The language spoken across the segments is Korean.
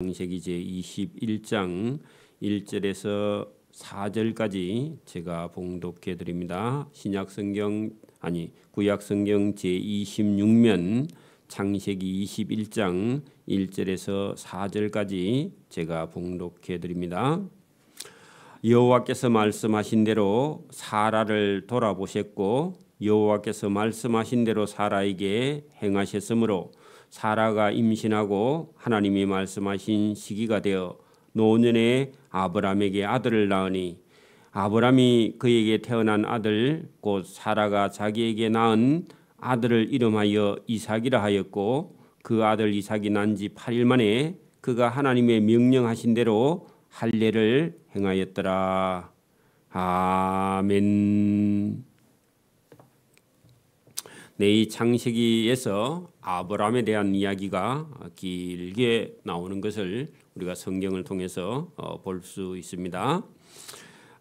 창세기 제21장 1절에서 4절까지 제가 봉독해 드립니다. 구약성경 제26면 창세기 21장 1절에서 4절까지 제가 봉독해 드립니다. 여호와께서 말씀하신 대로 사라를 돌아보셨고 여호와께서 말씀하신 대로 사라에게 행하셨으므로 사라가 임신하고 하나님이 말씀하신 시기가 되어 노년에 아브람에게 아들을 낳으니 아브람이 그에게 태어난 아들 곧 사라가 자기에게 낳은 아들을 이름하여 이삭이라 하였고 그 아들 이삭이 난 지 8일 만에 그가 하나님의 명령하신 대로 할례를 행하였더라. 아멘. 네, 이 창세기에서 아브람에 대한 이야기가 길게 나오는 것을 우리가 성경을 통해서 볼 수 있습니다.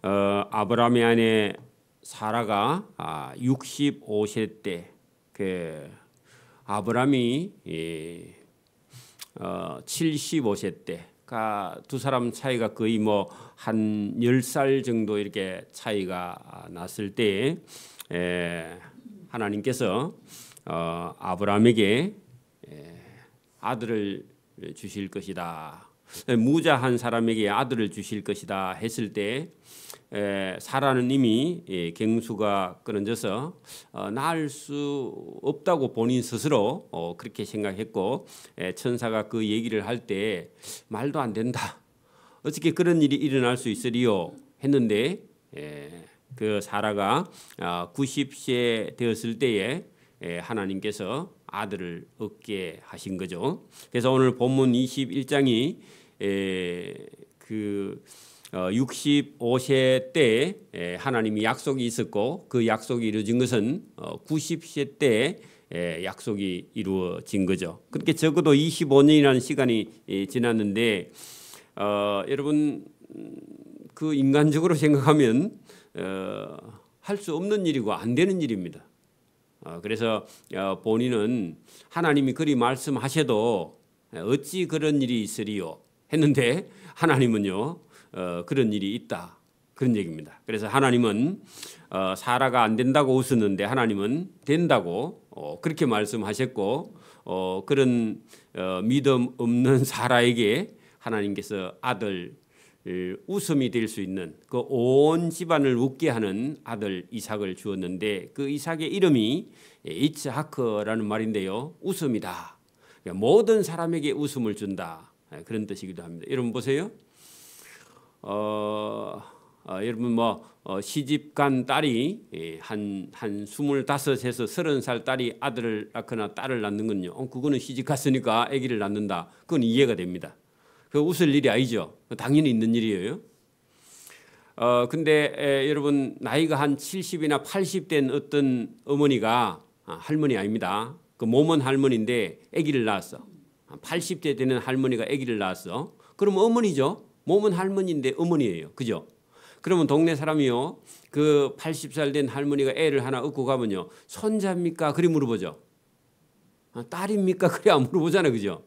아브람의 아내 사라가 65세 때 아브람이 75세 때 두 사람 차이가 거의 한 10살 정도 이렇게 차이가 났을 때 하나님께서 아브람에게 아들을 주실 것이다. 무자한 사람에게 아들을 주실 것이다 했을 때 사라는 이미 갱수가 끊어져서 낳을 수 없다고 본인 스스로 그렇게 생각했고 천사가 그 얘기를 할 때 말도 안 된다. 어떻게 그런 일이 일어날 수 있으리요 했는데 그 사라가 90세 되었을 때에 하나님께서 아들을 얻게 하신 거죠. 그래서 오늘 본문 21장이 65세 때 하나님이 약속이 있었고 그 약속이 이루어진 것은 90세 때 약속이 이루어진 거죠. 그렇게 적어도 25년이라는 시간이 지났는데 여러분 그 인간적으로 생각하면 할 수 없는 일이고 안 되는 일입니다. 그래서 본인은 하나님이 그리 말씀하셔도 어찌 그런 일이 있으리요 했는데 하나님은요 그런 일이 있다 그런 얘기입니다. 그래서 하나님은 사라가 안 된다고 웃었는데 하나님은 된다고 그렇게 말씀하셨고 그런 믿음 없는 사라에게 하나님께서 아들 웃음이 될 수 있는 그 온 집안을 웃게 하는 아들 이삭을 주었는데 그 이삭의 이름이 이츠하크라는 말인데요. 웃음이다. 모든 사람에게 웃음을 준다. 그런 뜻이기도 합니다. 여러분 보세요. 여러분 시집간 딸이 한 25에서 30살 딸이 아들을 낳거나 딸을 낳는 건요. 그거는 시집갔으니까 아기를 낳는다. 그건 이해가 됩니다. 그 웃을 일이 아니죠. 당연히 있는 일이에요. 근데 여러분 나이가 한 70이나 80 된 어떤 어머니가 할머니 아닙니다. 그 몸은 할머니인데 아기를 낳았어. 80대 되는 할머니가 아기를 낳았어. 그러면 어머니죠. 몸은 할머니인데 어머니예요. 그죠? 그러면 동네 사람이요. 그 80살 된 할머니가 애를 하나 얻고 가면요. 손자입니까? 그리 물어보죠. 딸입니까? 그래 안 물어보잖아요. 그죠?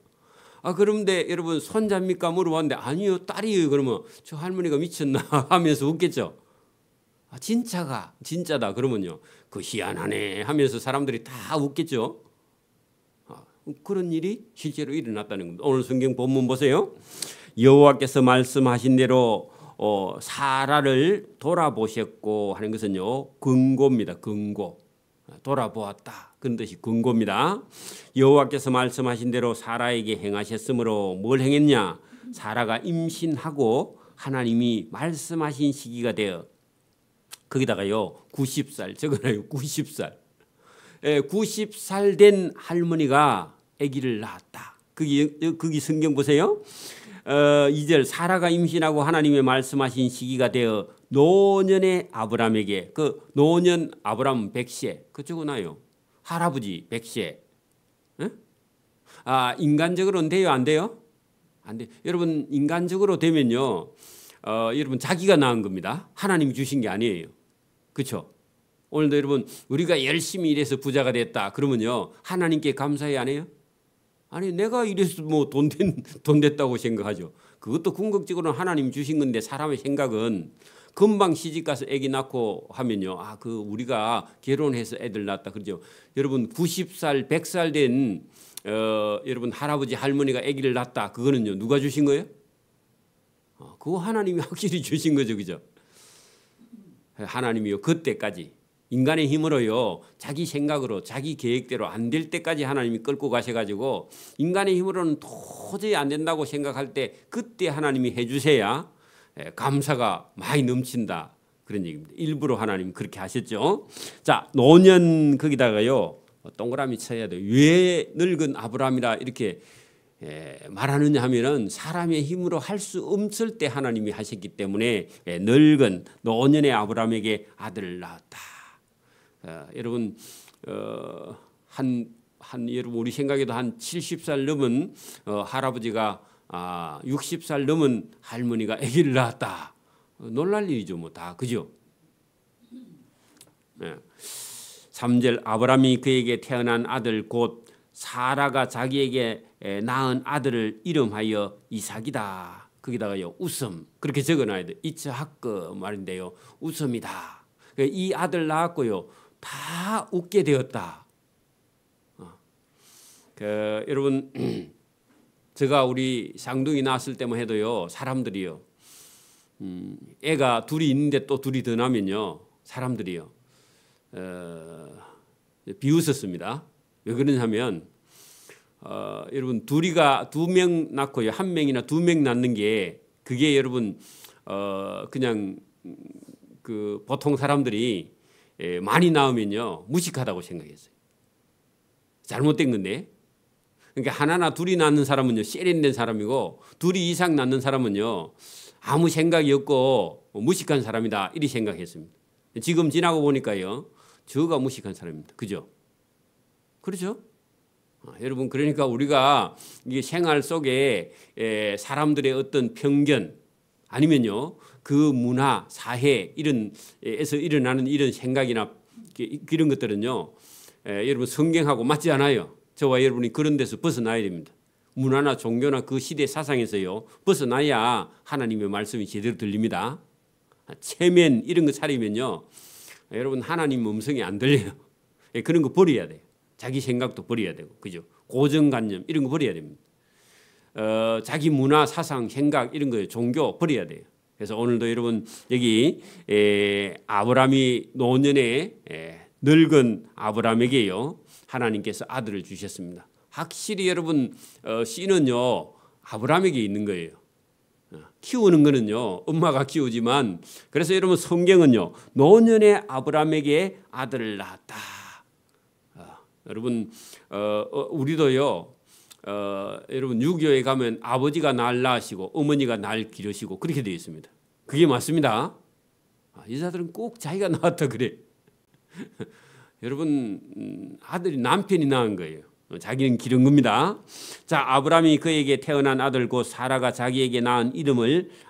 그런데 여러분 손자입니까? 물어봤는데 아니요 딸이에요. 그러면 저 할머니가 미쳤나 하면서 웃겠죠. 진짜다 그러면요. 그 희한하네 하면서 사람들이 다 웃겠죠. 그런 일이 실제로 일어났다는 겁니다. 오늘 성경 본문 보세요. 여호와께서 말씀하신 대로 사라를 돌아보셨고 하는 것은요. 근고입니다. 근고. 돌아보았다. 그런 뜻이 근고입니다. 여호와께서 말씀하신 대로 사라에게 행하셨으므로 뭘 행했냐? 사라가 임신하고 하나님이 말씀하신 시기가 되어 거기다가요 90살 적어놔요. 90살 90살 된 할머니가 아기를 낳았다. 거기 성경 보세요. 2절 사라가 임신하고 하나님의 말씀하신 시기가 되어 노년의 아브람에게 그 노년 아브람 100세 그 적어놔요. 할아버지 100세. 인간적으로는 돼요? 안 돼요? 안 돼. 여러분 인간적으로 되면요. 여러분 자기가 낳은 겁니다. 하나님이 주신 게 아니에요. 그렇죠? 오늘도 여러분 우리가 열심히 일해서 부자가 됐다 그러면요 하나님께 감사해 안 해요? 아니 내가 이래서 뭐 돈 됐다고 생각하죠. 그것도 궁극적으로는 하나님 주신 건데 사람의 생각은 금방 시집 가서 아기 낳고 하면요. 그 우리가 결혼해서 애들 낳았다 그러죠. 여러분 90살, 100살 된 여러분 할아버지 할머니가 아기를 낳았다. 그거는요. 누가 주신 거예요? 그거 하나님이 확실히 주신 거죠. 그죠? 하나님이요. 그때까지 인간의 힘으로요. 자기 생각으로 자기 계획대로 안 될 때까지 하나님이 끌고 가셔가지고 인간의 힘으로는 도저히 안 된다고 생각할 때 그때 하나님이 해주셔야 감사가 많이 넘친다. 그런 얘기입니다. 일부러 하나님 그렇게 하셨죠. 자, 노년 거기다가요. 동그라미 쳐야 돼요. 왜 늙은 아브라함이라 이렇게 말하느냐 하면은 사람의 힘으로 할 수 없을 때 하나님이 하셨기 때문에 늙은 노년의 아브라함에게 아들을 낳았다. 여러분 여러분 우리 생각에도 한 70살 넘은 할아버지가 60살 넘은 할머니가 아기를 낳았다. 놀랄 일이죠, 뭐 다 그죠? 3절 아브라함이 그에게 태어난 아들 곧 사라가 자기에게 낳은 아들을 이름하여 이삭이다. 거기다가요 웃음 그렇게 적어놔야 돼. 이츠하크 말인데요 웃음이다. 이 아들 낳았고요 다 웃게 되었다. 여러분 제가 우리 쌍둥이 낳았을 때만 해도요 사람들이요 애가 둘이 있는데 또 둘이 더 나면요 사람들이요 비웃었습니다. 왜 그러냐면 여러분 둘이가 2명 낳고요 1명이나 2명 낳는 게 그게 여러분 그냥 그 보통 사람들이 많이 낳으면요 무식하다고 생각했어요. 잘못된 건데. 그러니까 하나나 둘이 낳는 사람은요 세련된 사람이고 둘이 이상 낳는 사람은요 아무 생각이 없고 무식한 사람이다 이리 생각했습니다. 지금 지나고 보니까요 저가 무식한 사람입니다. 그죠? 그렇죠? 여러분 그러니까 우리가 이게 생활 속에 사람들의 어떤 편견 아니면요 그 문화 사회 이런에서 일어나는 이런 생각이나 이런 것들은요 여러분 성경하고 맞지 않아요. 저와 여러분이 그런 데서 벗어나야 됩니다. 문화나 종교나 그 시대 사상에서요 벗어나야 하나님의 말씀이 제대로 들립니다. 체면 이런 거 차리면요 여러분 하나님 음성이 안 들려요. 그런 거 버려야 돼요. 자기 생각도 버려야 되고 그죠? 고정관념 이런 거 버려야 됩니다. 자기 문화 사상 생각 이런 거 종교 버려야 돼요. 그래서 오늘도 여러분 여기 아브라함이 노년에 늙은 아브라함에게요 하나님께서 아들을 주셨습니다. 확실히 여러분 씨는요 아브라함에게 있는 거예요. 키우는 거는요 엄마가 키우지만 그래서 여러분 성경은요 노년의 아브라함에게 아들을 낳았다. 여러분 우리도요 여러분 유교에 가면 아버지가 날 낳으시고 어머니가 날 기르시고 그렇게 되어 있습니다. 그게 맞습니다. 여자들은 꼭 자기가 낳았다 그래. 여러분 아들이 남편이 낳은 거예요. 자기는 기른 겁니다. 자 아브라함이 그에게 태어난 아들 곧 사라가 자기에게 낳은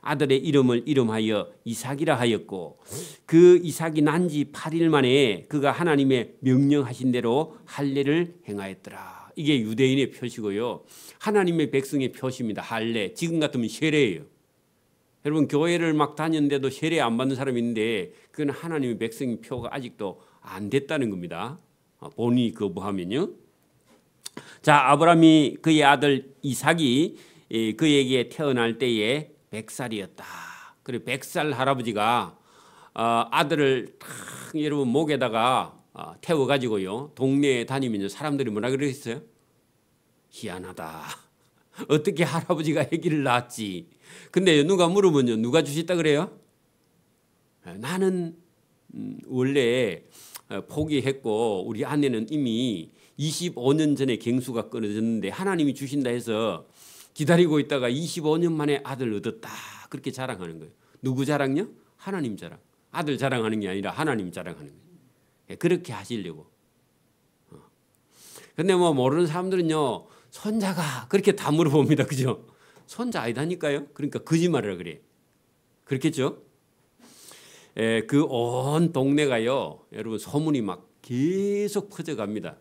아들의 이름을 이름하여 이삭이라 하였고 그 이삭이 난 지 8일 만에 그가 하나님의 명령하신 대로 할례를 행하였더라. 이게 유대인의 표시고요. 하나님의 백성의 표시입니다. 할례. 지금 같으면 세례예요. 여러분 교회를 막 다녔는데도 세례 안 받는 사람이 있는데 그건 하나님의 백성의 표가 아직도 안 됐다는 겁니다. 본인이 거부하면요. 자 아브라함이 그의 아들 이삭이 그에게 태어날 때에 100살이었다. 그리고 100살 할아버지가 아들을 탁 여러분 목에다가 태워가지고요 동네에 다니면요 사람들이 뭐라 그랬어요? 희한하다. 어떻게 할아버지가 아기를 낳았지? 근데 누가 물으면요 누가 주셨다 그래요? 나는 원래 포기했고 우리 아내는 이미 25년 전에 갱수가 끊어졌는데 하나님이 주신다 해서 기다리고 있다가 25년 만에 아들 얻었다. 그렇게 자랑하는 거예요. 누구 자랑요? 하나님 자랑. 아들 자랑하는 게 아니라 하나님 자랑하는 거예요. 그렇게 하시려고. 근데 뭐 모르는 사람들은요 손자가 그렇게 다 물어봅니다. 그죠? 손자 아니다니까요. 그러니까 거짓말이라 그래. 그렇겠죠? 그 온 동네가요 여러분 소문이 막 계속 퍼져갑니다.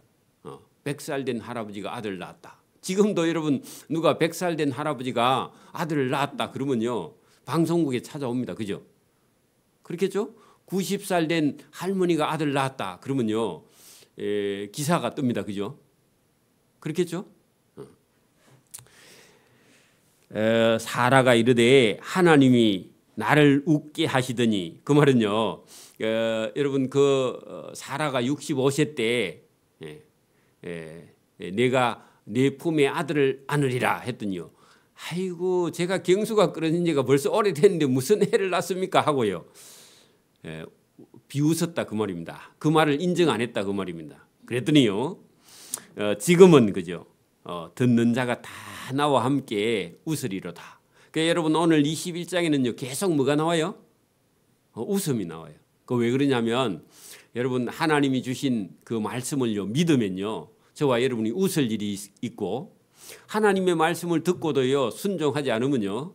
100살 된 할아버지가 아들 낳았다. 지금도 여러분 누가 100살 된 할아버지가 아들을 낳았다 그러면요 방송국에 찾아옵니다. 그죠? 그렇겠죠? 90살 된 할머니가 아들 낳았다 그러면요 기사가 뜹니다. 그죠? 그렇겠죠? 사라가 이르되 하나님이 나를 웃게 하시더니 그 말은요 여러분 그 사라가 65세 때 내가 내 품에 아들을 안으리라 했더니요 아이고 제가 경수가 끊어진 지가 벌써 오래됐는데 무슨 애를 낳습니까 하고요 비웃었다 그 말입니다. 그 말을 인정 안 했다 그 말입니다. 그랬더니요 지금은 그죠 듣는 자가 다 나와 함께 웃으리로다. 그러니까 여러분 오늘 21장에는요 계속 뭐가 나와요? 웃음이 나와요. 그 왜 그러냐면 여러분 하나님이 주신 그 말씀을요 믿으면요 저와 여러분이 웃을 일이 있고 하나님의 말씀을 듣고도요 순종하지 않으면요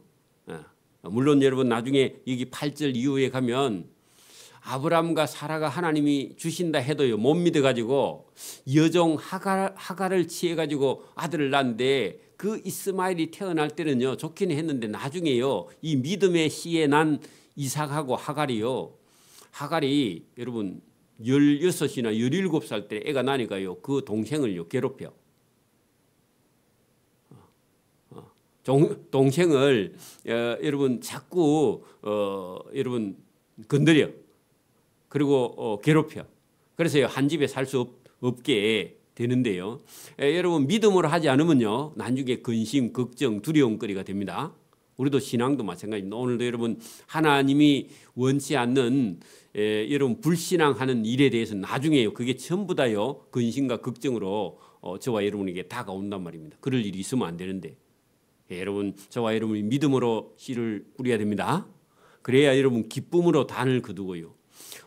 물론 여러분 나중에 여기 8절 이후에 가면 아브람과 사라가 하나님이 주신다 해도요 못 믿어가지고 여종 하갈을 취해가지고 아들을 낳는데 그 이스마엘이 태어날 때는요 좋기는 했는데 나중에요 이 믿음의 씨에 난 이삭하고 하갈이 여러분 16이나 17살 때 애가 나니까요 그 동생을요 괴롭혀. 동생을 여러분 자꾸 여러분 건드려. 그리고 괴롭혀. 그래서 한 집에 살 수 없게 되는데요. 여러분 믿음으로 하지 않으면요 나중에 근심, 걱정, 두려움거리가 됩니다. 우리도 신앙도 마찬가지입니다. 오늘도 여러분 하나님이 원치 않는 여러분 불신앙하는 일에 대해서 나중에 그게 전부 다요 근심과 걱정으로 저와 여러분에게 다가온단 말입니다. 그럴 일이 있으면 안 되는데 여러분 저와 여러분이 믿음으로 씨를 뿌려야 됩니다. 그래야 여러분 기쁨으로 단을 거두고요.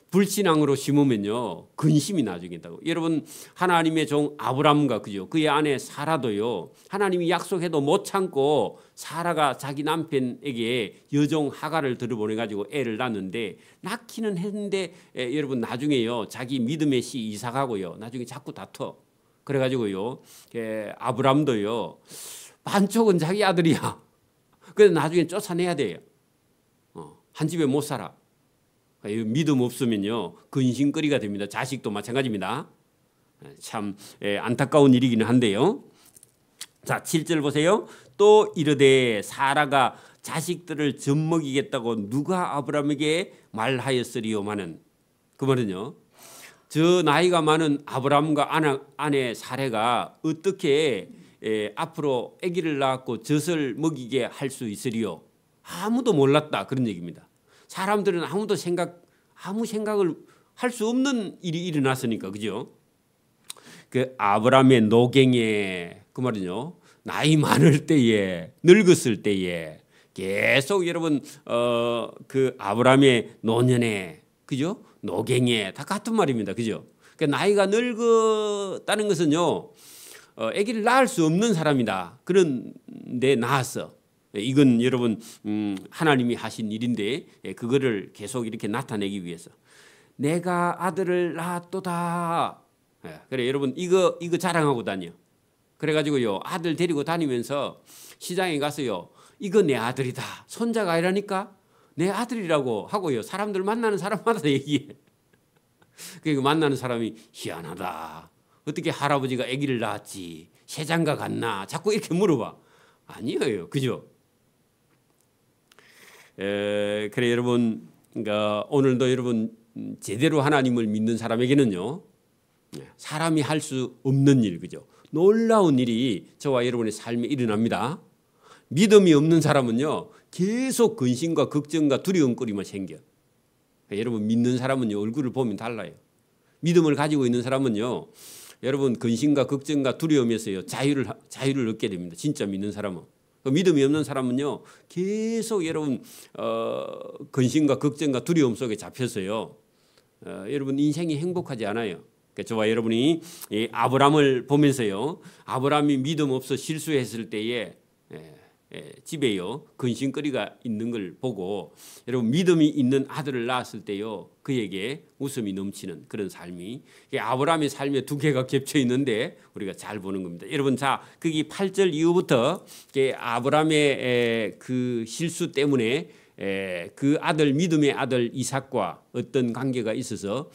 불신앙으로 심으면요 근심이 나중에 있다고. 여러분 하나님의 종 아브람과 그죠 그의 아내 사라도요 하나님이 약속해도 못 참고 사라가 자기 남편에게 여종 하갈을 들어보내 가지고 애를 낳는데 낳기는 했는데 여러분 나중에요 자기 믿음의 씨 이삭하고요 나중에 자꾸 다퉈. 그래 가지고요 아브람도요 반쪽은 자기 아들이야. 그래서 나중에 쫓아내야 돼요. 한 집에 못 살아. 믿음 없으면요 근심거리가 됩니다. 자식도 마찬가지입니다. 참 안타까운 일이기는 한데요. 자 7절 보세요. 또 이르되 사라가 자식들을 젖먹이겠다고 누가 아브람에게 말하였으리요마는 그 말은요 저 나이가 많은 아브람과 아내 사라가 어떻게 앞으로 아기를 낳고 젖을 먹이게 할 수 있으리요. 아무도 몰랐다 그런 얘기입니다. 사람들은 아무 생각을 할 수 없는 일이 일어났으니까 그죠? 그 아브람의 노갱에 그 말은요 나이 많을 때에 늙었을 때에 계속 여러분 그 아브람의 노년에 그죠? 노갱에 다 같은 말입니다. 그죠? 그 나이가 늙었다는 것은요 아기를 낳을 수 없는 사람이다. 그런데 낳았어. 이건 여러분 하나님이 하신 일인데 그거를 계속 이렇게 나타내기 위해서 내가 아들을 낳았도다. 그래 여러분 이거 자랑하고 다녀. 그래가지고요 아들 데리고 다니면서 시장에 가서요 이거 내 아들이다. 손자가 아니라니까 내 아들이라고 하고요 사람들 만나는 사람마다 얘기해. 그러니까 만나는 사람이 희한하다. 어떻게 할아버지가 아기를 낳았지? 세장가 갔나? 자꾸 이렇게 물어봐. 아니에요, 그죠? 그래 여러분, 그러니까 오늘도 여러분 제대로 하나님을 믿는 사람에게는요, 사람이 할 수 없는 일, 그죠? 놀라운 일이 저와 여러분의 삶에 일어납니다. 믿음이 없는 사람은요, 계속 근심과 걱정과 두려움거리만 생겨. 여러분 믿는 사람은요 얼굴을 보면 달라요. 믿음을 가지고 있는 사람은요, 여러분 근심과 걱정과 두려움에서요 자유를 얻게 됩니다. 진짜 믿는 사람은. 믿음이 없는 사람은요 계속 여러분 근심과 걱정과 두려움 속에 잡혀서요 여러분 인생이 행복하지 않아요. 그러니까 저와 여러분이 이 아브람을 보면서요 아브람이 믿음 없어 실수했을 때에 집에요 근심거리가 있는 걸 보고 여러분 믿음이 있는 아들을 낳았을 때요 그에게 웃음이 넘치는 그런 삶이 아브라함의 삶에 두 개가 겹쳐 있는데 우리가 잘 보는 겁니다. 여러분 자 거기 8절 이후부터 아브라함의 그 실수 때문에 그 아들 믿음의 아들 이삭과 어떤 관계가 있어서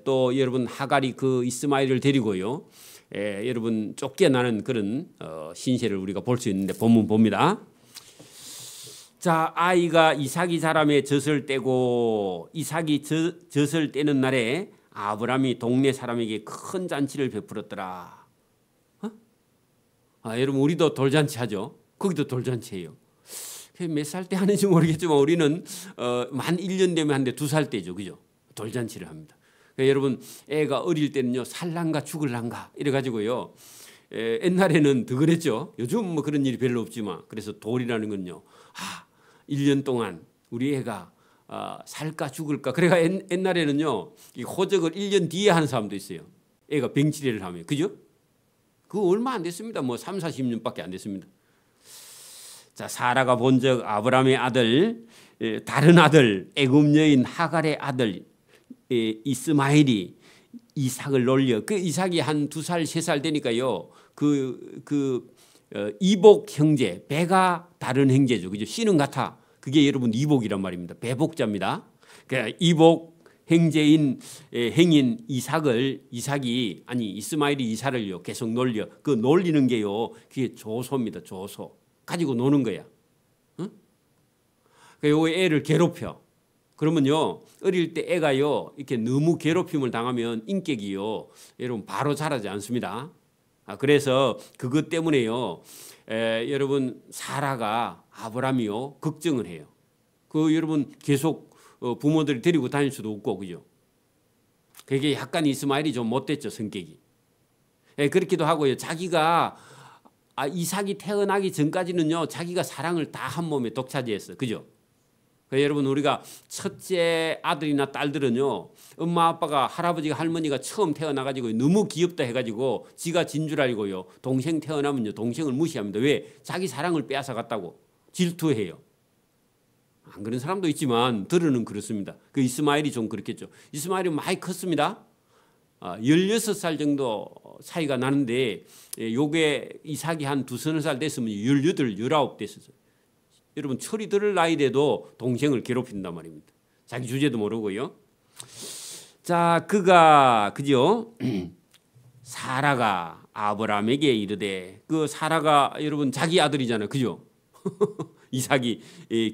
또 여러분 하갈이 그 이스마엘을 데리고요 여러분 쫓겨나는 그런 신세를 우리가 볼 수 있는데 본문 봅니다. 자 아이가 이삭이 자라매 젖을 떼고 이삭이 젖을 떼는 날에 아브라함이 동네 사람에게 큰 잔치를 베풀었더라. 여러분 우리도 돌잔치 하죠. 거기도 돌잔치예요. 몇 살 때 하는지 모르겠지만 우리는 만 1년 되면 하는데 2살 때죠. 그죠? 돌잔치를 합니다. 그러니까 여러분 애가 어릴 때는요 살란가 죽을란가 이래가지고요 옛날에는 더 그랬죠. 요즘 뭐 그런 일이 별로 없지만 그래서 돌이라는 건요 1년 동안 우리 애가 살까 죽을까 그래가 옛날에는요 이 호적을 1년 뒤에 하는 사람도 있어요. 애가 병치레를 하면 그죠? 그거 얼마 안 됐습니다. 뭐 3, 40년밖에 안 됐습니다. 자 사라가 본적 아브라함의 아들 다른 아들 애굽 여인 하갈의 아들 이스마엘이 이삭을 놀려 그 이삭이 한 2살 3살 되니까요 이복 형제 배가 다른 형제죠. 그죠? 씨는 같아. 그게 여러분 이복이란 말입니다. 배복자입니다. 그러니까 이복 형제인 행인 이삭이 아니 이스마엘이 이삭을요 계속 놀려 그 놀리는 게요 그게 조소입니다. 조소 가지고 노는 거야. 응? 요 애를 괴롭혀. 그러면요 어릴 때 애가요 이렇게 너무 괴롭힘을 당하면 인격이요 여러분 바로 자라지 않습니다. 그래서 그것 때문에요 여러분 사라가 아브라함이요 걱정을 해요. 그 여러분 계속 부모들이 데리고 다닐 수도 없고 그죠? 그게 약간 이스마엘이 좀 못됐죠 성격이. 그렇기도 하고요 자기가 이삭이 태어나기 전까지는요 자기가 사랑을 다 한 몸에 독차지했어. 그죠? 여러분 우리가 첫째 아들이나 딸들은요 엄마 아빠가 할아버지가 할머니가 처음 태어나가지고 너무 귀엽다 해가지고 지가 진 줄 알고요 동생 태어나면요 동생을 무시합니다. 왜? 자기 사랑을 빼앗아 갔다고 질투해요. 안 그런 사람도 있지만 들으는 그렇습니다. 그 이스마엘이 좀 그렇겠죠. 이스마엘이 많이 컸습니다. 16살 정도 차이가 나는데 요게 이삭이 한 2~3살 됐으면 18, 19 됐었어요. 여러분 철이 들을 나이 돼도 동생을 괴롭힌단 말입니다. 자기 주제도 모르고요. 자 그가 그죠? 사라가 아브라함에게 이르되 그 사라가 여러분 자기 아들이잖아요. 그죠? 이삭이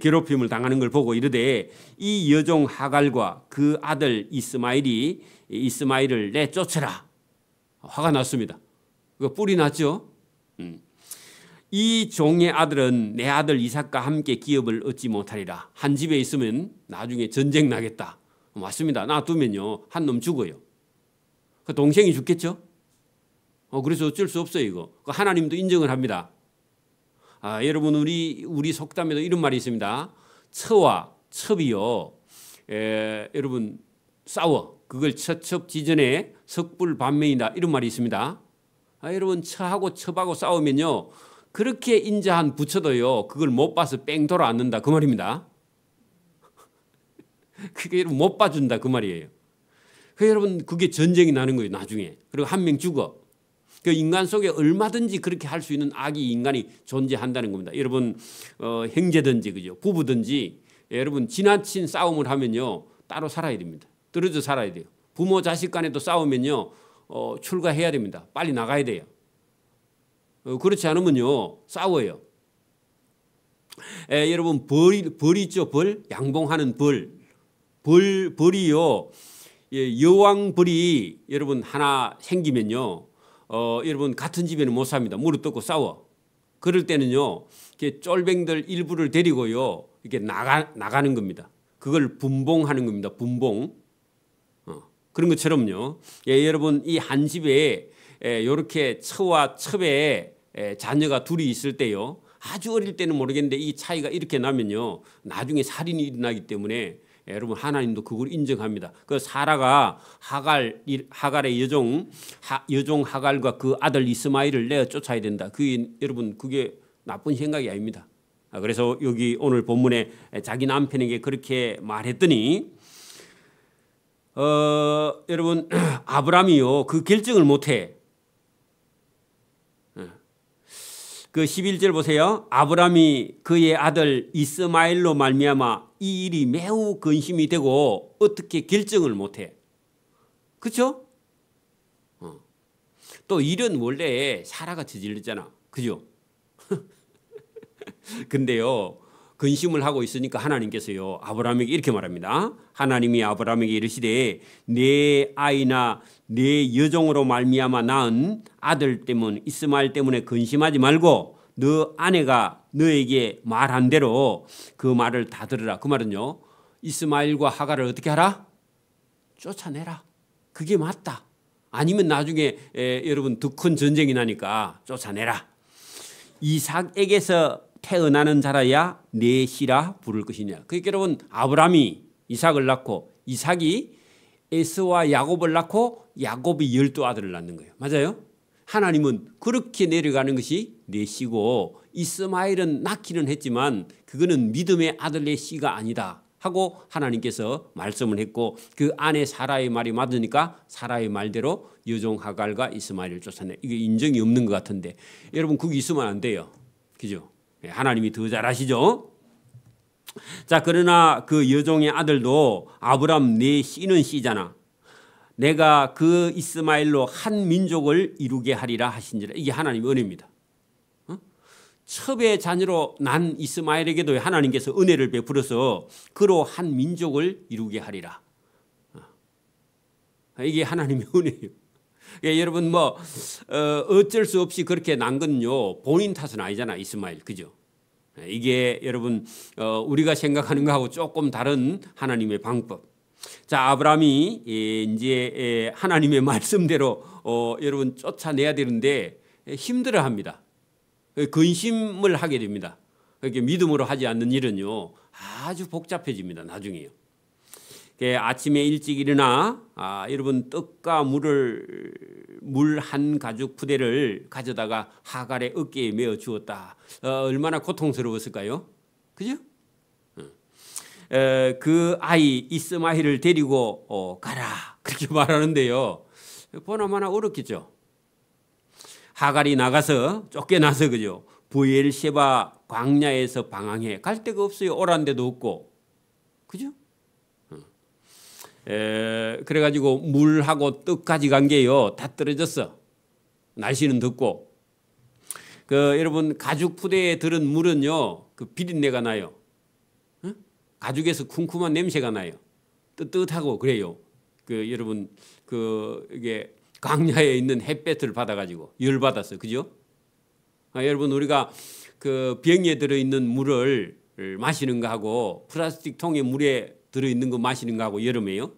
괴롭힘을 당하는 걸 보고 이르되 이 여종 하갈과 그 아들 이스마엘을 내쫓으라. 화가 났습니다. 그 뿔이 났죠. 이 종의 아들은 내 아들 이삭과 함께 기업을 얻지 못하리라. 한 집에 있으면 나중에 전쟁 나겠다. 맞습니다. 놔두면요 한 놈 죽어요. 그 동생이 죽겠죠. 그래서 어쩔 수 없어요 이거. 하나님도 인정을 합니다. 여러분 우리 속담에도 이런 말이 있습니다. 처와 첩이요 여러분 싸워. 그걸 처첩지전에 석불반면이다 이런 말이 있습니다. 여러분 처하고 첩하고 싸우면요 그렇게 인자한 부처도요 그걸 못 봐서 뺑 돌아앉는다 그 말입니다. 그게 여러분 못 봐준다 그 말이에요. 여러분 그게 전쟁이 나는 거예요 나중에. 그리고 한 명 죽어. 그 인간 속에 얼마든지 그렇게 할 수 있는 악이 인간이 존재한다는 겁니다. 여러분 형제든지 그죠 부부든지 여러분 지나친 싸움을 하면요 따로 살아야 됩니다. 떨어져 살아야 돼요. 부모 자식 간에도 싸우면요 출가해야 됩니다. 빨리 나가야 돼요. 그렇지 않으면요 싸워요. 여러분 벌 있죠. 벌 양봉하는 벌이요 여왕 벌이 여러분 하나 생기면요 여러분 같은 집에는 못 삽니다. 무릎 꿇고 싸워. 그럴 때는요 이렇게 쫄뱅들 일부를 데리고요 이렇게 나가는 겁니다. 그걸 분봉하는 겁니다. 분봉. 그런 것처럼요 여러분 이 한 집에 이렇게 처와 첩에 자녀가 둘이 있을 때요 아주 어릴 때는 모르겠는데 이 차이가 이렇게 나면요 나중에 살인이 일어나기 때문에 여러분 하나님도 그걸 인정합니다. 그 사라가 하갈의 여종 하갈과 그 아들 이스마엘을 내어 쫓아야 된다. 여러분 그게 나쁜 생각이 아닙니다. 그래서 여기 오늘 본문에 자기 남편에게 그렇게 말했더니 여러분 아브라함이요 그 결정을 못해. 그 11절 보세요. 아브라함이 그의 아들 이스마엘로 말미암아 이 일이 매우 근심이 되고 어떻게 결정을 못해. 그렇죠? 또 일은 원래 사라가 저질렀잖아. 그죠? 근데요. 근심을 하고 있으니까 하나님께서요. 아브라함에게 이렇게 말합니다. 하나님이 아브라함에게 이르시되 내 아이나 내 여종으로 말미암아 낳은 아들 때문 이스마엘 때문에 근심하지 말고 너 아내가 너에게 말한 대로 그 말을 다 들으라. 그 말은요. 이스마엘과 하갈을 어떻게 하라? 쫓아내라. 그게 맞다. 아니면 나중에 여러분 더 큰 전쟁이 나니까 쫓아내라. 이삭에게서 태어나는 자라야 내 씨라 부를 것이냐. 그러니까 여러분 아브라함이 이삭을 낳고 이삭이 에서와 야곱을 낳고 야곱이 12아들을 낳는 거예요. 맞아요? 하나님은 그렇게 내려가는 것이 내 씨고 이스마엘은 낳기는 했지만 그거는 믿음의 아들의 씨가 아니다 하고 하나님께서 말씀을 했고 그 아내 사라의 말이 맞으니까 사라의 말대로 여종 하갈과 이스마엘을 쫓아내. 이게 인정이 없는 것 같은데 여러분 그게 있으면 안 돼요. 그죠? 하나님이 더 잘하시죠. 자 그러나 그 여종의 아들도 아브람 내 씨는 씨잖아. 내가 그 이스마엘로 한 민족을 이루게 하리라 하신지라. 이게 하나님의 은혜입니다. 첩의 자녀로 난 이스마엘에게도 하나님께서 은혜를 베풀어서 그로 한 민족을 이루게 하리라. 이게 하나님의 은혜예요. 그러니까 여러분 뭐 어쩔 수 없이 그렇게 난 건요 본인 탓은 아니잖아 이스마엘. 그죠? 이게 여러분 우리가 생각하는 것하고 조금 다른 하나님의 방법. 자 아브라함이 이제 하나님의 말씀대로 여러분 쫓아내야 되는데 힘들어합니다. 근심을 하게 됩니다. 그렇게 믿음으로 하지 않는 일은요 아주 복잡해집니다. 나중에요. 아침에 일찍 일어나 여러분 떡과 물 한 가죽 부대를 가져다가 하갈의 어깨에 메어 주었다. 얼마나 고통스러웠을까요? 그죠? 그 아이 이스마엘을 데리고 가라 그렇게 말하는데요. 보나마나 어렵겠죠. 하갈이 나가서 쫓겨나서 그죠. 브엘셰바 광야에서 방황해. 갈 데가 없어요. 오란 데도 없고. 그죠? 그래가지고 물하고 떡까지 간 게요. 다 떨어졌어. 날씨는 덥고. 여러분 가죽 푸대에 들은 물은요. 그 비린내가 나요. 가죽에서 쿰쿰한 냄새가 나요. 뜨뜻하고 그래요. 여러분 이게 광야에 있는 햇볕을 받아가지고 열 받았어, 그죠? 여러분 우리가 그 병에 들어 있는 물을 마시는 거하고 플라스틱 통에 물에 들어 있는 거 마시는 거하고 여름에요.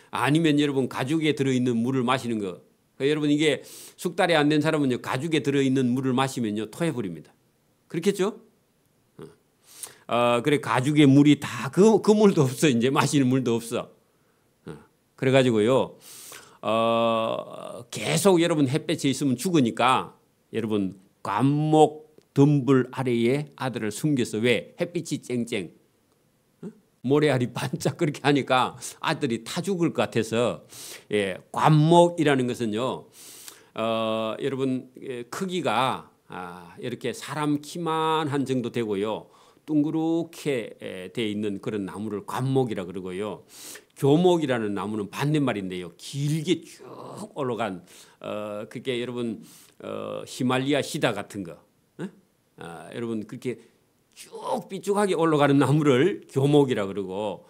아니면 여러분 가죽에 들어 있는 물을 마시는 거. 여러분 이게 숙달이 안 된 사람은요 가죽에 들어 있는 물을 마시면요 토해 버립니다. 그렇겠죠? 그래 가죽의 물이 다 그 물도 없어. 이제 마시는 물도 없어. 그래가지고요 계속 여러분 햇볕에 있으면 죽으니까 여러분 감목 덤불 아래에 아들을 숨겼어. 왜? 햇빛이 쨍쨍 모래알이 반짝 그렇게 하니까 아들이 타 죽을 것 같아서. 관목이라는 것은요 여러분 크기가 이렇게 사람 키만한 정도 되고요 둥그렇게 돼 있는 그런 나무를 관목이라 그러고요. 교목이라는 나무는 반대말인데요. 길게 쭉 올라간 그게 여러분 히말리아 시다 같은 거. 여러분 그렇게 쭉 삐쭉하게 올라가는 나무를 교목이라 그러고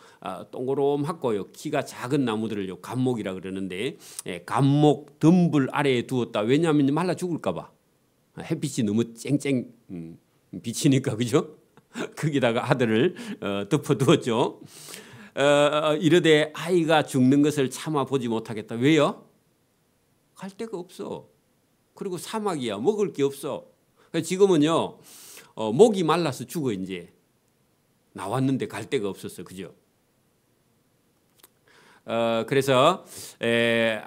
동그rom하고요 키가 작은 나무들을요 관목이라 그러는데 관목 덤불 아래에 두었다. 왜냐하면 말라 죽을까 봐. 햇빛이 너무 쨍쨍 비치니까 그죠? 거기다가 아들을 덮어두었죠. 이르되 아이가 죽는 것을 참아 보지 못하겠다. 왜요? 갈 데가 없어. 그리고 사막이야. 먹을 게 없어. 지금은요 목이 말라서 죽어. 이제 나왔는데 갈 데가 없었어. 그죠? 그래서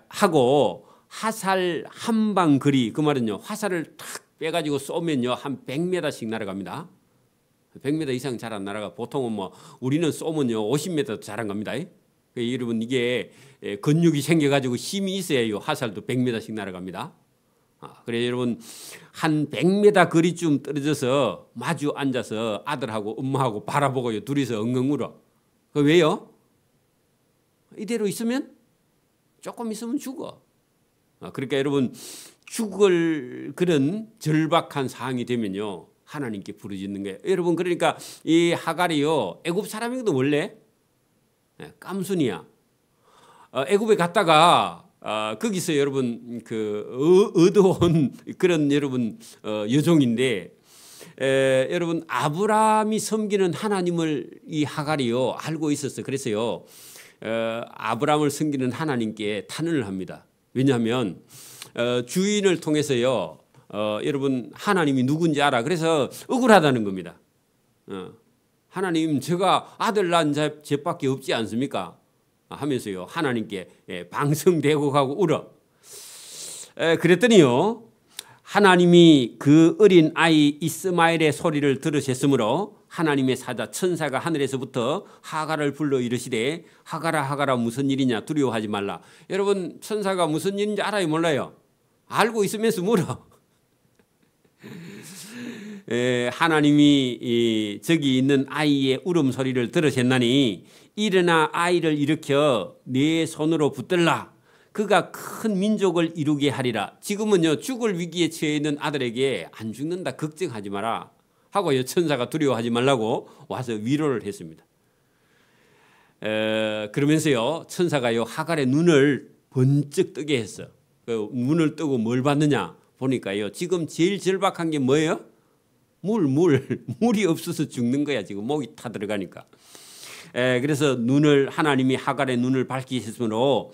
하고 화살 한 방 거리. 그 말은요 화살을 탁 빼가지고 쏘면요 한 100m씩 날아갑니다. 100m 이상 자란 나라가 보통은 뭐 우리는 쏘면요 50m도 자란 겁니다. 여러분 이게 근육이 생겨가지고 힘이 있어야 화살도 100m씩 날아갑니다. 그래 여러분 한 100m 거리쯤 떨어져서 마주 앉아서 아들하고 엄마하고 바라보고요 둘이서 엉엉 울어. 그 왜요? 이대로 있으면 조금 있으면 죽어. 그러니까 여러분 죽을 그런 절박한 상황이 되면요 하나님께 부르짖는 거예요. 여러분 그러니까 이 하갈이요 애굽 사람이거든 원래. 깜순이야. 애굽에 갔다가 거기서 여러분 그 얻어온 그런 여러분 여종인데 여러분 아브라함이 섬기는 하나님을 이 하갈이요 알고 있었어. 그래서요 아브라함을 섬기는 하나님께 탄원을 합니다. 왜냐하면 주인을 통해서요 여러분 하나님이 누군지 알아. 그래서 억울하다는 겁니다. 하나님 제가 아들 낳은 죄밖에 없지 않습니까? 하면서요 하나님께 방성대곡하고 울어. 그랬더니요 하나님이 그 어린 아이 이스마엘의 소리를 들으셨으므로 하나님의 사자 천사가 하늘에서부터 하갈을 불러 이르시되 하갈아 하갈아 무슨 일이냐 두려워하지 말라. 여러분 천사가 무슨 일인지 알아요 몰라요? 알고 있으면서 물어. 하나님이 저기 있는 아이의 울음소리를 들으셨나니 일어나 아이를 일으켜 네 손으로 붙들라. 그가 큰 민족을 이루게 하리라. 지금은요 죽을 위기에 처해 있는 아들에게 안 죽는다 걱정하지 마라 하고 천사가 두려워하지 말라고 와서 위로를 했습니다. 그러면서요 천사가요 하갈의 눈을 번쩍 뜨게 했어. 그 눈을 뜨고 뭘 봤느냐 보니까요 지금 제일 절박한 게 뭐예요? 물이 없어서 죽는 거야. 지금 목이 타 들어가니까. 그래서 눈을 하나님이 하갈의 눈을 밝히셨으므로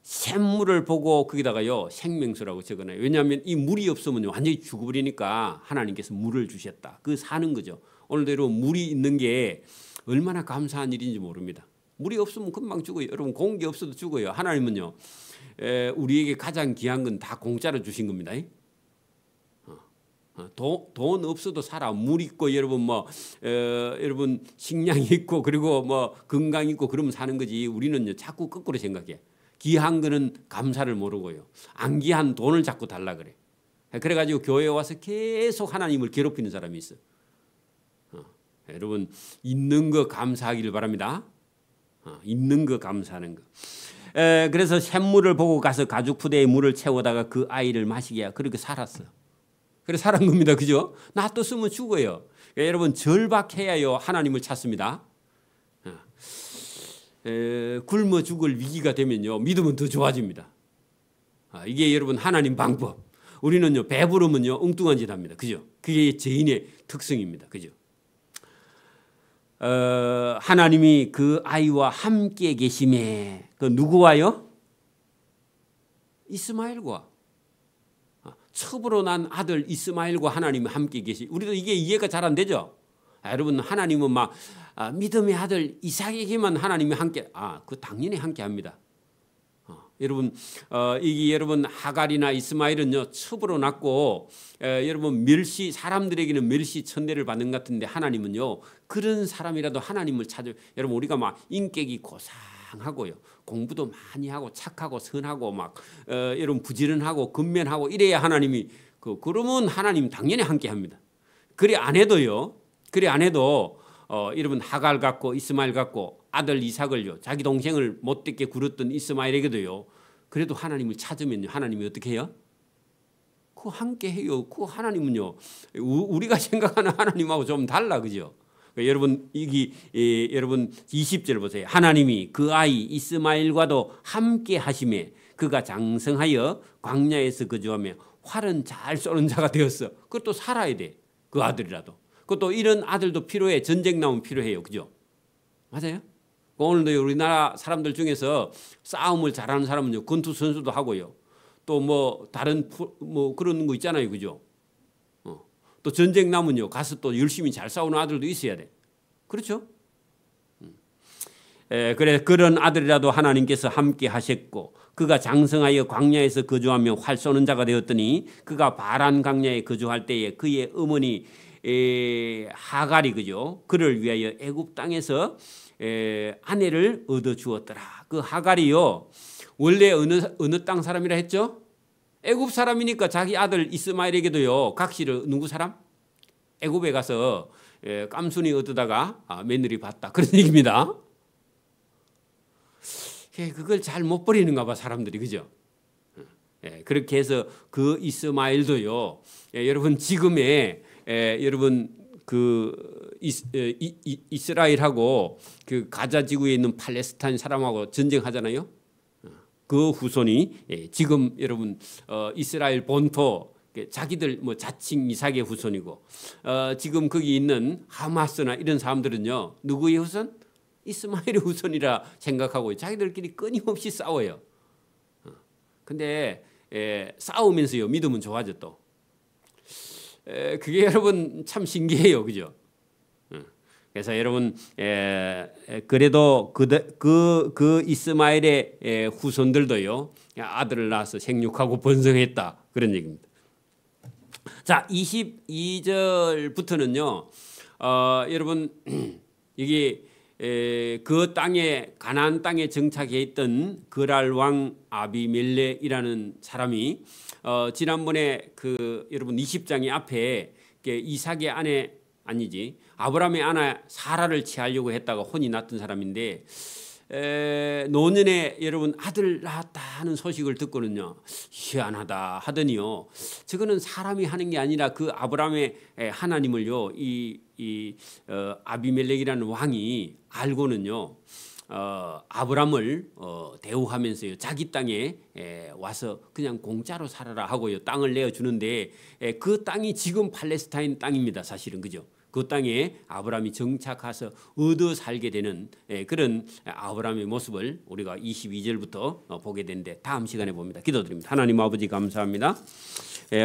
샘물을 보고 거기다가요 생명수라고 적어놔요. 왜냐하면 이 물이 없으면 완전히 죽어버리니까 하나님께서 물을 주셨다. 그 사는 거죠. 오늘대로 물이 있는 게 얼마나 감사한 일인지 모릅니다. 물이 없으면 금방 죽어요. 여러분 공기 없어도 죽어요. 하나님은요 우리에게 가장 귀한 건 다 공짜로 주신 겁니다. 돈 없어도 살아. 물 있고 여러분 뭐 여러분 식량 있고 그리고 뭐 건강 있고 그러면 사는 거지. 우리는요 자꾸 거꾸로 생각해. 귀한 거는 감사를 모르고요 안 귀한 돈을 자꾸 달라 그래. 그래가지고 교회에 와서 계속 하나님을 괴롭히는 사람이 있어. 여러분 있는 거 감사하기를 바랍니다. 있는 거 감사하는 거. 그래서 샘물을 보고 가서 가죽 부대에 물을 채우다가 그 아이를 마시게 하 그렇게 살았어. 그래 살은 겁니다. 그죠? 놔뒀으면 죽어요. 그러니까 여러분 절박해야요 하나님을 찾습니다. 굶어 죽을 위기가 되면요 믿음은 더 좋아집니다. 이게 여러분 하나님 방법. 우리는요 배부르면요 엉뚱한 짓 합니다. 그죠? 그게 죄인의 특성입니다. 그죠? 하나님이 그 아이와 함께 계심에 그 누구와요? 이스마엘과. 첩으로 난 아들 이스마엘과 하나님이 함께 계시. 우리도 이게 이해가 잘 안 되죠. 여러분 하나님은 막 믿음의 아들 이삭에게만 하나님이 함께 그 당연히 함께합니다. 여러분 이게 여러분 하갈이나 이스마엘은요 첩으로 낳고 여러분 멸시 사람들에게는 멸시 천대를 받는 것 같은데 하나님은요 그런 사람이라도 하나님을 찾아. 여러분 우리가 막 인격이 고상하고요 공부도 많이 하고 착하고 선하고 막 여러분 부지런하고 근면하고 이래야 하나님이 그러면 하나님 당연히 함께합니다. 그래 안 해도요. 그래 안 해도 여러분 하갈 갖고 이스마엘 갖고 아들 이삭을요 자기 동생을 못되게 굴었던 이스마엘에게도요 그래도 하나님을 찾으면요 하나님이 어떻게 해요? 그 함께 해요. 그 하나님은요 우리가 생각하는 하나님하고 좀 달라. 그죠? 그러니까 여러분 여러분 20절 보세요. 하나님이 그 아이 이스마엘과도 함께 하심에 그가 장성하여 광야에서 거주하며 활은 잘 쏘는 자가 되었어. 그것도 살아야 돼. 그 아들이라도. 그것도 이런 아들도 필요해. 전쟁 나오면 필요해요. 그죠? 맞아요? 오늘도 우리나라 사람들 중에서 싸움을 잘하는 사람은요 권투 선수도 하고요. 또 뭐 다른 뭐 그런 거 있잖아요. 그죠? 또 전쟁 나면요 가서 또 열심히 잘 싸우는 아들도 있어야 돼. 그렇죠? 그래 그런 아들이라도 하나님께서 함께 하셨고 그가 장성하여 광야에서 거주하며 활 쏘는 자가 되었더니 그가 바란 광야에 거주할 때에 그의 어머니 하갈이 그죠? 그를 위하여 애굽 땅에서 아내를 얻어 주었더라. 그 하갈이요 원래 어느 땅 사람이라 했죠? 애굽 사람이니까 자기 아들 이스마엘에게도요 각시를 누구 사람? 애굽에 가서 깜순이 얻다가 며느리 봤다 그런 얘기입니다. 그걸 잘 못 버리는가 봐 사람들이 그죠? 그렇게 해서 그 이스마엘도요 여러분 지금의 여러분 그 이스라엘하고 그 가자 지구에 있는 팔레스타인 사람하고 전쟁하잖아요. 그 후손이 지금 여러분 이스라엘 본토 자기들 뭐 자칭 이삭의 후손이고 지금 거기 있는 하마스나 이런 사람들은요 누구의 후손? 이스마엘의 후손이라 생각하고 자기들끼리 끊임없이 싸워요. 근데 싸우면서요 믿음은 좋아져 또. 그게 여러분 참 신기해요, 그죠? 그래서 여러분 그래도 그 이스마엘의 후손들도요 아들을 낳아서 생육하고 번성했다 그런 얘기입니다. 자 22절부터는요 여러분 이게 그 땅에 가나안 땅에 정착해 있던 그랄 왕 아비멜렉이라는 사람이 지난번에 그 여러분 20장의 앞에 이삭의 아내 아니지 아브라함의 아내 사라를 취하려고 했다가 혼이 났던 사람인데 노년에 여러분 아들 낳았다 하는 소식을 듣고는요 희한하다 하더니요 저거는 사람이 하는 게 아니라 그 아브라함의 하나님을요 이 아비멜렉이라는 왕이 알고는요 아브라함을 대우하면서요 자기 땅에 와서 그냥 공짜로 살아라 하고요 땅을 내어주는데 그 땅이 지금 팔레스타인 땅입니다 사실은 그죠? 그 땅에 아브라함이 정착해서 얻어 살게 되는 그런 아브라함의 모습을 우리가 22절부터 보게 되는데 다음 시간에 봅니다. 기도드립니다. 하나님 아버지 감사합니다.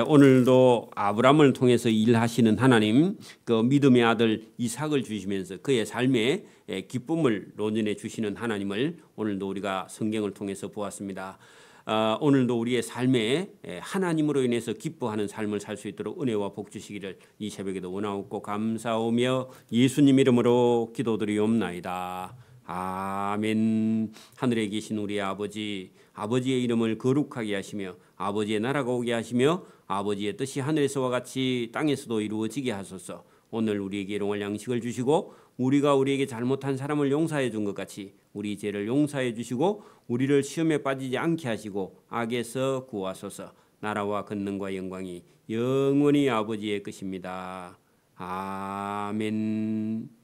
오늘도 아브라함을 통해서 일하시는 하나님 그 믿음의 아들 이삭을 주시면서 그의 삶에 기쁨을 논현해 주시는 하나님을 오늘도 우리가 성경을 통해서 보았습니다. 오늘도 우리의 삶에 하나님으로 인해서 기뻐하는 삶을 살 수 있도록 은혜와 복 주시기를 이 새벽에도 원하옵고 감사하오며 예수님 이름으로 기도드리옵나이다. 아멘. 하늘에 계신 우리 아버지, 아버지의 이름을 거룩하게 하시며 아버지의 나라가 오게 하시며 아버지의 뜻이 하늘에서와 같이 땅에서도 이루어지게 하소서. 오늘 우리에게 일용할 양식을 주시고 우리가 우리에게 잘못한 사람을 용서해 준 것 같이 우리 죄를 용서해 주시고 우리를 시험에 빠지지 않게 하시고 악에서 구하소서. 나라와 권능과 영광이 영원히 아버지의 것입니다. 아멘.